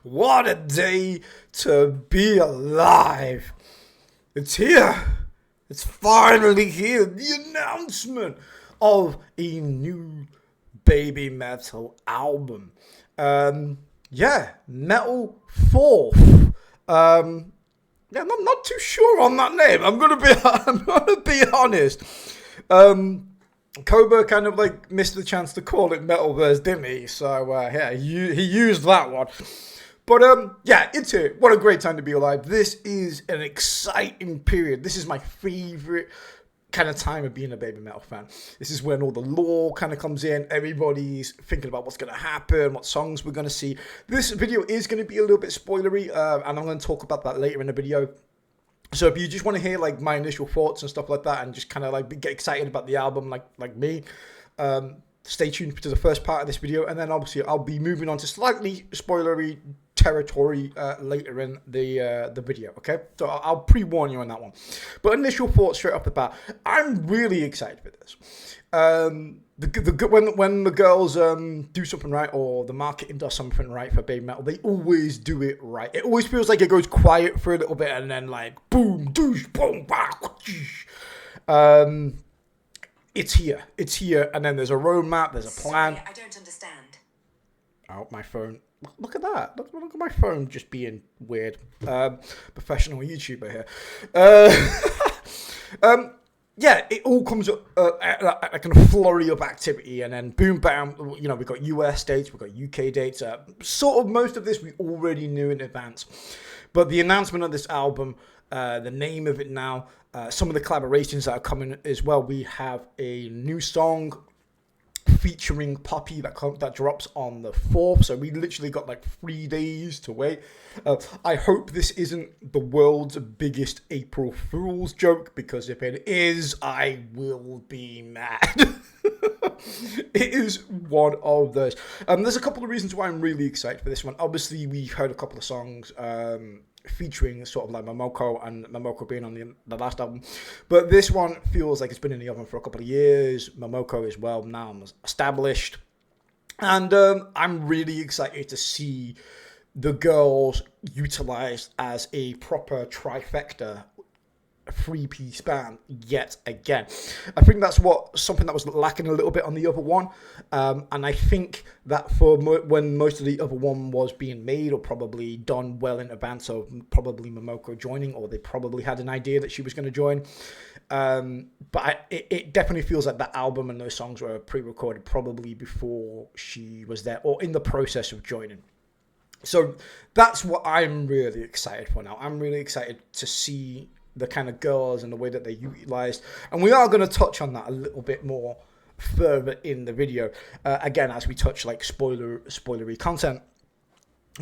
What a day to be alive. It's here. It's finally here. The announcement of a new Baby Metal album. Metal Fourth. I'm not too sure on that name. I'm gonna be honest. Koba kind of like missed the chance to call it Metalverse, didn't he? So he used that one. But it's here. What a great time to be alive. This is an exciting period. This is my favorite kind of time of being a Baby Metal fan. This is when all the lore kind of comes in. Everybody's thinking about what's going to happen, what songs we're going to see. This video is going to be a little bit spoilery, and I'm going to talk about that later in the video. So if you just want to hear like my initial thoughts and stuff like that, and just kind of like get excited about the album, like me, stay tuned to the first part of this video, and then obviously I'll be moving on to slightly spoilery territory later in the video. Okay, so I'll pre-warn you on that one. But initial thoughts straight off the bat, I'm really excited for this. When the girls do something right, or the marketing does something right for Baby Metal, they always do it right. It always feels like it goes quiet for a little bit and then like boom, douche, boom, bah, it's here, and then there's a roadmap, there's a plan. Sorry, I don't understand. Oh, my phone. Look at that. Look at my phone just being weird. Professional YouTuber here. It all comes up like a flurry of activity, and then boom, bam, we've got US dates, we've got UK dates. Sort of most of this we already knew in advance. But the announcement of this album, the name of it now, some of the collaborations that are coming as well. We have a new song featuring Poppy that drops on the 4th, so we literally got like 3 days to wait. I hope this isn't the world's biggest April Fool's joke, because if it is, I will be mad. It is one of those. There's a couple of reasons why I'm really excited for this one. Obviously, we heard a couple of songs featuring sort of like Momoko, and Momoko being on the last album, but this one feels like it's been in the oven for a couple of years. Momoko is well now established, and I'm really excited to see the girls utilized as a proper trifecta 3-piece band yet again. I think that's something that was lacking a little bit on the other one, and I think that for when most of the other one was being made or probably done well in advance of probably Momoko joining, or they probably had an idea that she was going to join, but it definitely feels like that album and those songs were pre-recorded probably before she was there or in the process of joining. So that's what I'm really excited for now. I'm really excited to see the kind of girls and the way that they utilized, and we are going to touch on that a little bit more further in the video, again as we touch like spoilery content.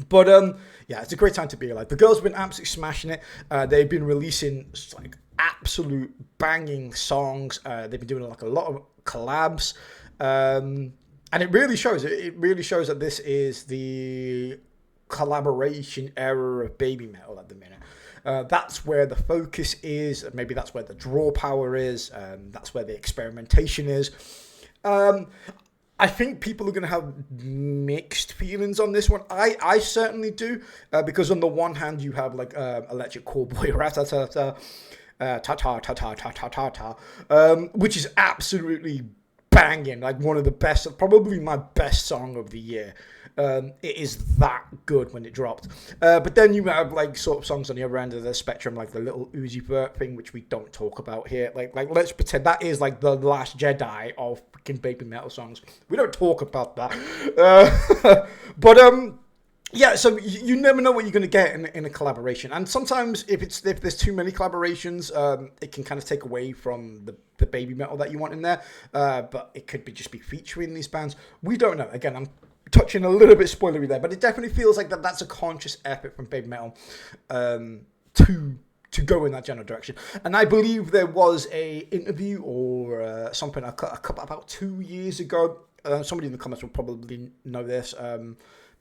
But it's a great time to be alive. The girls have been absolutely smashing it. They've been releasing like absolute banging songs. They've been doing like a lot of collabs, and it really shows. It really shows that this is the collaboration era of Baby Metal at the minute. That's where the focus is. Maybe that's where the draw power is. That's where the experimentation is. I think people are going to have mixed feelings on this one. I certainly do, because on the one hand you have like Electric Callboy Ratatata, which is absolutely banging, like one of the best, probably my best song of the year. It is that good when it dropped. But then you have like sort of songs on the other end of the spectrum, like the little Uzi Vert thing, which we don't talk about here. Like let's pretend that is like the Last Jedi of freaking Baby Metal songs. We don't talk about that. So you never know what you're going to get in a collaboration, and sometimes if there's too many collaborations, it can kind of take away from the Baby Metal that you want in there. But it could just be featuring these bands. We don't know. Again, I'm touching a little bit spoilery there, but it definitely feels like that's a conscious effort from Baby Metal to go in that general direction. And I believe there was a interview or something about 2 years ago. Somebody in the comments will probably know this.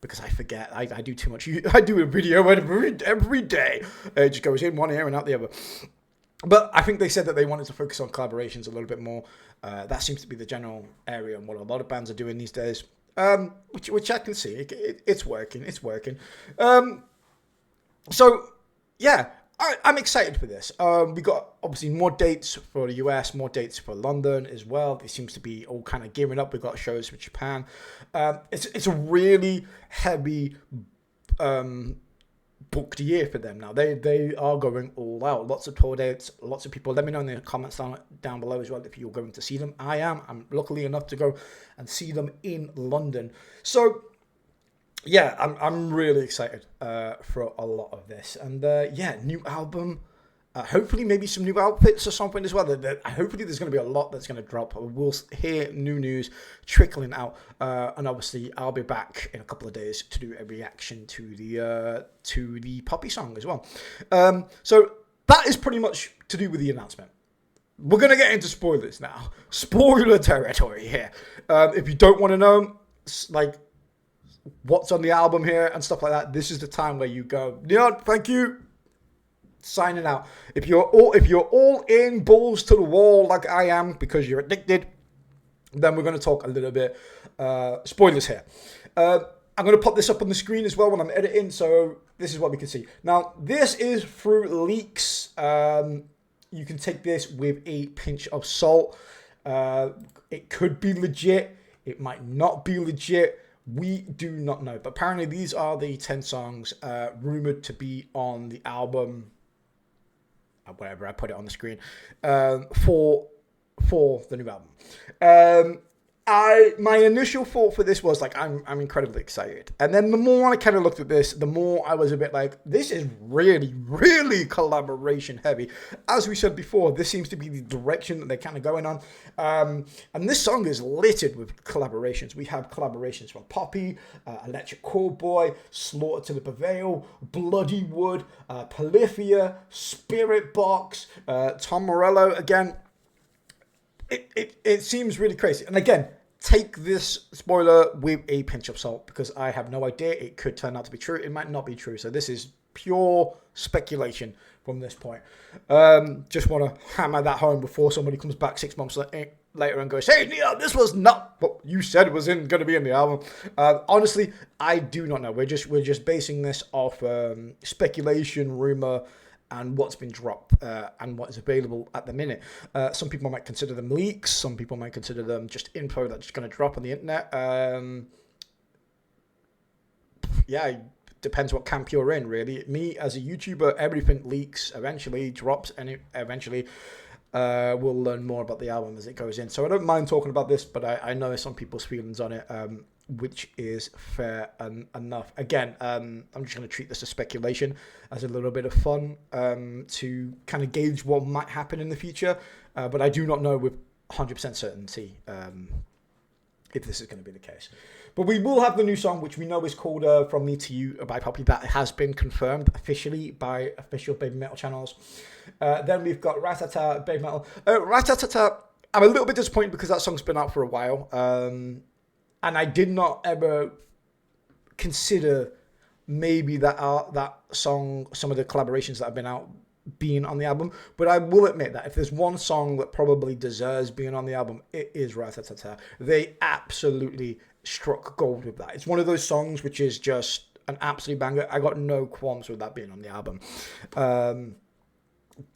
Because I forget, I do too much. I do a video every day. It just goes in one ear and out the other. But I think they said that they wanted to focus on collaborations a little bit more. That seems to be the general area and what a lot of bands are doing these days. which I can see. It's working. It's working. So, yeah, I'm excited for this. We got obviously more dates for the US, more dates for London as well. It seems to be all kind of gearing up. We've got shows for Japan. It's a really heavy booked year for them now. They are going all out. Lots of tour dates, lots of people. Let me know in the comments down below as well if you're going to see them. I'm luckily enough to go and see them in London. So yeah, I'm really excited for a lot of this. And yeah, new album. Hopefully maybe some new outfits or something as well. Hopefully there's going to be a lot that's going to drop. We'll hear new news trickling out. And obviously I'll be back in a couple of days to do a reaction to the Poppy song as well. So that is pretty much to do with the announcement. We're going to get into spoilers now. Spoiler territory here. If you don't want to know, like, what's on the album here and stuff like that, this is the time where you go, yeah, thank you. Signing out. If you're all in, balls to the wall like I am because you're addicted, then we're going to talk a little bit spoilers here. I'm going to pop this up on the screen as well when I'm editing, so this is what we can see. Now, this is through leaks. You can take this with a pinch of salt. It could be legit. It might not be legit. We do not know. But apparently these are the 10 songs rumored to be on the album, whatever, I put it on the screen, for the new album. My initial thought for this was like, I'm incredibly excited. And then the more I kind of looked at this, the more I was a bit like, this is really, really collaboration heavy. As we said before, this seems to be the direction that they're kind of going on. And this song is littered with collaborations. We have collaborations from Poppy, Electric Callboy, Slaughter to the Prevail, Bloody Wood, Polyphia, Spirit Box, Tom Morello. Again, it seems really crazy. And again, take this spoiler with a pinch of salt because I have no idea. It could turn out to be true. It might not be true. So this is pure speculation from this point. Just want to hammer that home before somebody comes back 6 months later and goes, hey, Neil, this was not what you said was going to be in the album. Honestly, I do not know. We're just basing this off speculation, rumor, and what's been dropped and what is available at the minute. Some people might consider them leaks. Some people might consider them just info that's going to drop on the internet. Yeah, it depends what camp you're in, really. Me, as a YouTuber, everything leaks, eventually drops, and it eventually we'll learn more about the album as it goes in. So I don't mind talking about this, but I know some people's feelings on it, which is fair enough. Again, I'm just going to treat this as speculation, as a little bit of fun to kind of gauge what might happen in the future. But I do not know with 100% certainty if this is going to be the case. But we will have the new song, which we know is called From Me to You by Poppy. That has been confirmed officially by official Baby Metal channels. Then we've got Ratata, Baby Metal. Ratata, I'm a little bit disappointed because that song's been out for a while. And I did not ever consider maybe that song, some of the collaborations that have been out, being on the album. But I will admit that if there's one song that probably deserves being on the album, it is Ratatata. They absolutely struck gold with that. It's one of those songs which is just an absolute banger. I got no qualms with that being on the album.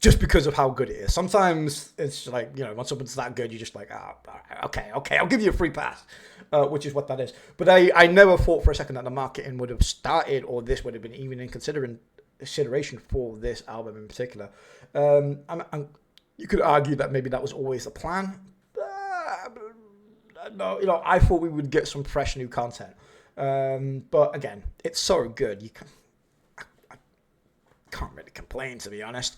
Just because of how good it is. Sometimes it's like, you know, when something's that good, you're just like, okay, I'll give you a free pass, which is what that is. But I never thought for a second that the marketing would have started, or this would have been even in consideration for this album in particular. You could argue that maybe that was always the plan. No, you know, I thought we would get some fresh new content. But again, it's so good. You can't really complain, to be honest.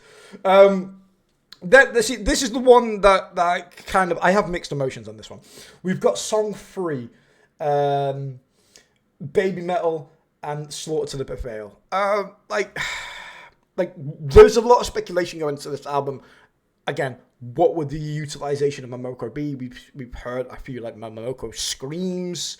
This is the one that I kind of, I have mixed emotions on this one. We've got song 3, Baby Metal and Slaughter to the Prevail. Like there's a lot of speculation going into this album. Again, what would the utilization of Momoko be? We've heard, I feel like Momoko screams.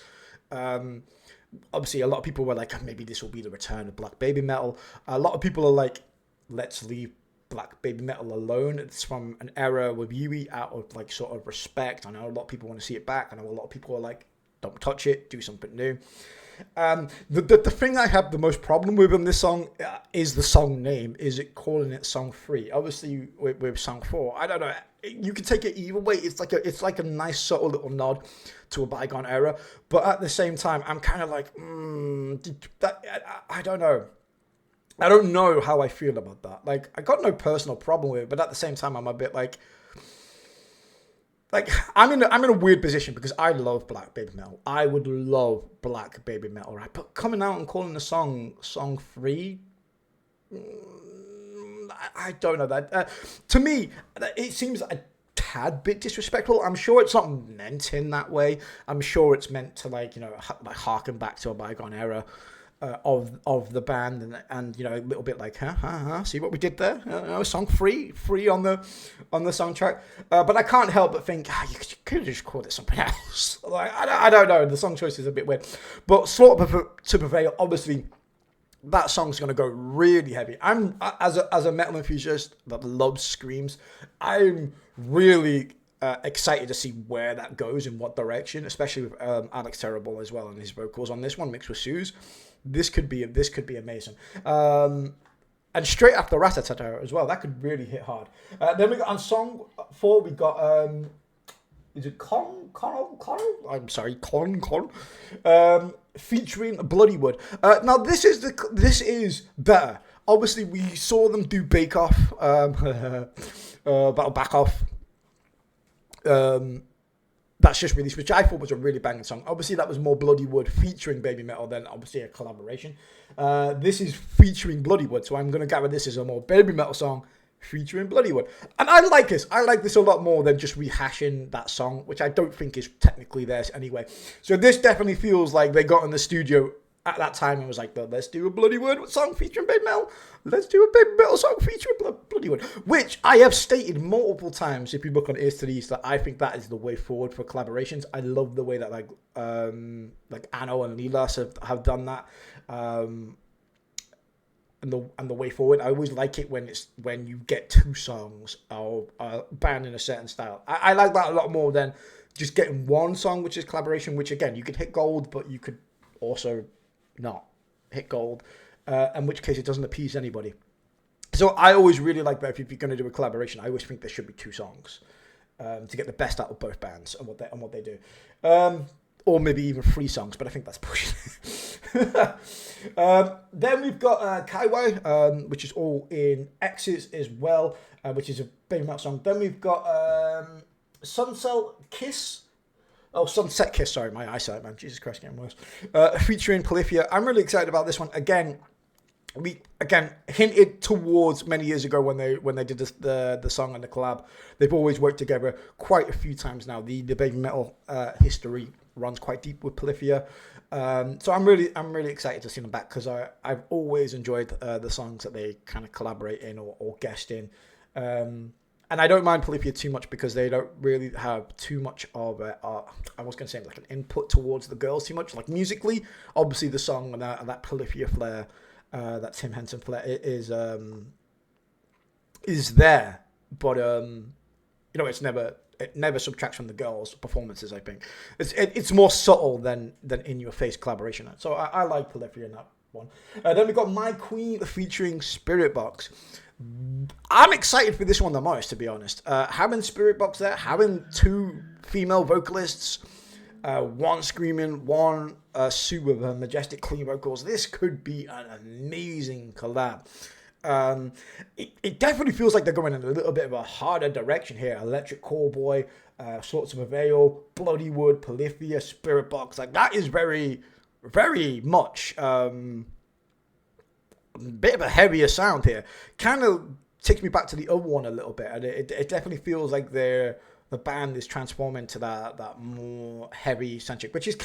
Obviously, a lot of people were like, maybe this will be the return of Black Baby Metal. A lot of people are like, let's leave Black Baby Metal alone. It's from an era with Yui, out of like sort of respect. I know a lot of people want to see it back. I know a lot of people are like, don't touch it, do something new. The thing I have the most problem with in this song is the song name. Is it calling it song 3? Obviously, with song 4, I don't know. You can take it either way. It's like a nice subtle little nod to a bygone era, but at the same time, I'm kind of like, I don't know. I don't know how I feel about that. Like, I got no personal problem with it, but at the same time, I'm a bit like I'm in a weird position because I love black baby metal. I would love black baby metal, right? But coming out and calling the song 3, I don't know that. To me, it seems a tad bit disrespectful. I'm sure it's not meant in that way. I'm sure it's meant to like harken back to a bygone era. Of the band and a little bit like see what we did there, song 3 on the soundtrack, but I can't help but think you could have just called it something else. Like I don't know, the song choice is a bit weird, but Slaughter to Prevail, obviously that song's going to go really heavy. I'm as a metal enthusiast that loves screams, I'm really excited to see where that goes, in what direction, especially with Alex Terrible as well and his vocals on this one mixed with Sue's. This could be amazing. And straight after Ratatata as well, that could really hit hard. Then we got on song 4, we got is it Con? I'm sorry, Con. Featuring Bloodywood. Now this is better. Obviously, we saw them do Bake Off, Battle Back Off. That's just released, which I thought was a really banging song. Obviously, that was more Bloodywood featuring Baby Metal than obviously a collaboration. This is featuring Bloodywood, so I'm going to gather this is a more Baby Metal song featuring Bloodywood. And I like this. I like this a lot more than just rehashing that song, which I don't think is technically theirs anyway. So this definitely feels like they got in the studio at that time and was like, well, let's do a Bloodywood song featuring Baby Metal. Let's do a Baby Metal song featuring Bloodywood. Which I have stated multiple times, if you look on Ears to the East, that I think that is the way forward for collaborations. I love the way that like Anno and Lilas have done that. And the way forward. I always like it when you get 2 songs of a band in a certain style. I like that a lot more than just getting one song, which is collaboration, which again, you could hit gold, but you could also not hit gold, in which case it doesn't appease anybody. So I always really like that if you're going to do a collaboration, I always think there should be 2 songs to get the best out of both bands and what they do. Or maybe even 3 songs, but I think that's pushing it. Then we've got Kaiwai, which is all in X's as well, which is a Baby Metal song. Then we've got Sunset Kiss, sorry, my eyesight, man, Jesus Christ, getting worse. Featuring Polyphia. I'm really excited about this one. Again, we hinted towards many years ago when they did the song and the collab. They've always worked together quite a few times now. The Baby Metal history runs quite deep with Polyphia. So I'm really excited to see them back because I've always enjoyed the songs that they kind of collaborate in or guest in. And I don't mind Polyphia too much because they don't really have too much of I was going to say like an input towards the girls too much. Like musically, obviously the song and that Polyphia flair, that Tim Henson flair is there, but it never subtracts from the girls' performances. I think it's more subtle than in your face collaboration. So I like Polyphia in that one. Then we got My Queen featuring Spirit Box. I'm excited for this one the most, to be honest. Having Spirit Box there, having 2 female vocalists, one screaming, one Sue with her majestic clean vocals. This could be an amazing collab. It definitely feels like they're going in a little bit of a harder direction here. Electric Callboy, Sorts of Avail, Bloodywood, Polyphia, Spirit Box. Like that is very, very much bit of a heavier sound here. Kind of takes me back to the other one a little bit, and it definitely feels like the band is transforming to that more heavy centric, which is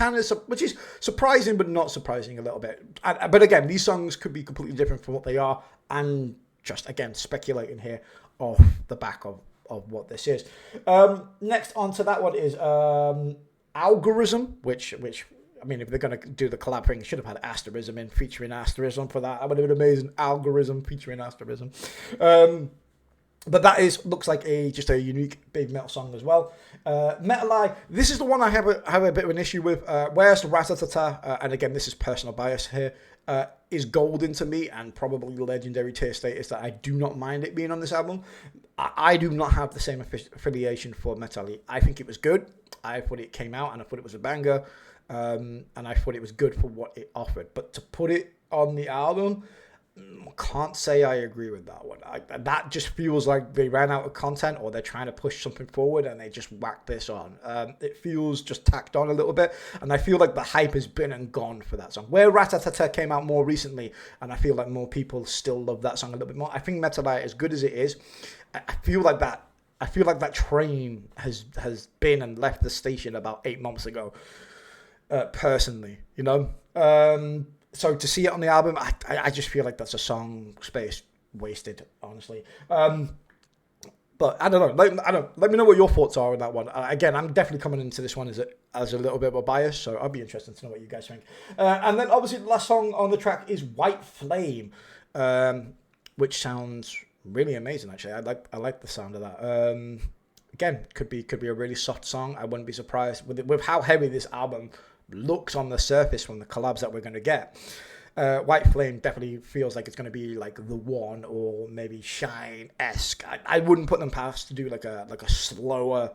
surprising but not surprising a little bit. But again, these songs could be completely different from what they are, and just again speculating here off the back of what this is. Next on to that one is Algorithm, which I mean, if they're going to do the collab thing, should have had Asterism in, featuring Asterism for that. That would have been amazing. Algorithm featuring Asterism. But that looks like just a unique Baby Metal song as well. Metal Eye, this is the one I have a bit of an issue with. Whereas Ratatata, and again, this is personal bias here, is golden to me and probably legendary tier status that I do not mind it being on this album. I do not have the same affiliation for Metal Eye. I think it was good. I thought it came out and I thought it was a banger. And I thought it was good for what it offered. But to put it on the album, can't say I agree with that one. That just feels like they ran out of content, or they're trying to push something forward and they just whacked this on. It feels just tacked on a little bit, and I feel like the hype has been and gone for that song. Where Ratatata came out more recently, and I feel like more people still love that song a little bit more. I think Metal Eye, as good as it is, I feel like that train has been and left the station about 8 months ago. Personally, you know. So to see it on the album, I just feel like that's a song space wasted, honestly. But I don't know. Let me know what your thoughts are on that one. Again, I'm definitely coming into this one as a little bit of a bias, so I'll be interested to know what you guys think. And then obviously the last song on the track is White Flame, which sounds really amazing. Actually, I like the sound of that. Again, could be a really soft song. I wouldn't be surprised with how heavy this album looks on the surface from the collabs that we're going to get. White Flame definitely feels like it's going to be like The One or maybe Shine-esque. I wouldn't put them past to do like a slower,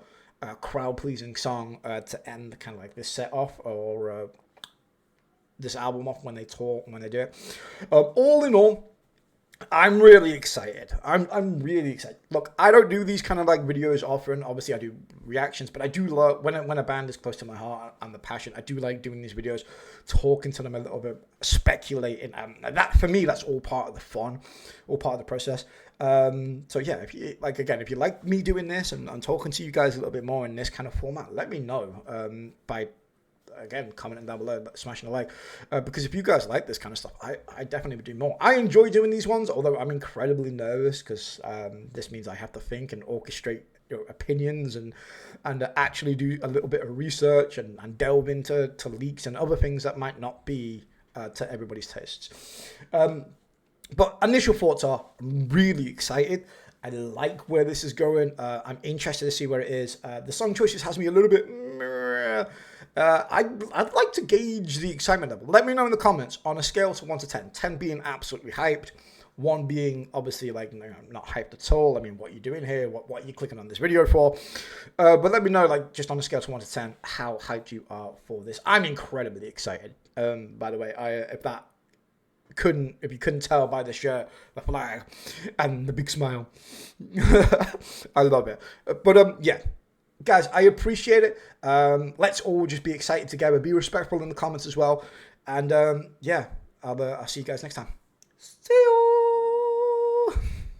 crowd-pleasing song to end kind of like this set off, or this album off when they do it. All in all, I'm really excited. I'm really excited. Look, I don't do these kind of like videos often. Obviously, I do reactions, but I do love when a band is close to my heart and the passion. I do like doing these videos, talking to them a little bit, speculating, and that for me, that's all part of the fun, all part of the process. So yeah, if you like me doing this and talking to you guys a little bit more in this kind of format, let me know by, again, commenting down below, smashing a like, because if you guys like this kind of stuff, I definitely would do more. I enjoy doing these ones, although I'm incredibly nervous because this means I have to think and orchestrate opinions and actually do a little bit of research and delve into leaks and other things that might not be to everybody's tastes. But initial thoughts are, I'm really excited. I like where this is going. I'm interested to see where it is. The song choices has me a little bit. I'd like to gauge the excitement level. Let me know in the comments on a scale to 1 to 10. 10 being absolutely hyped, 1 being obviously like not hyped at all. I mean, what are you doing here? What are you clicking on this video for? But let me know, like, just on a scale to 1 to 10, how hyped you are for this. I'm incredibly excited. By the way, if you couldn't tell by the shirt, the flag, and the big smile, I love it. But yeah. Guys, I appreciate it. Let's all just be excited together. Be respectful in the comments as well. And yeah, I'll see you guys next time. See you.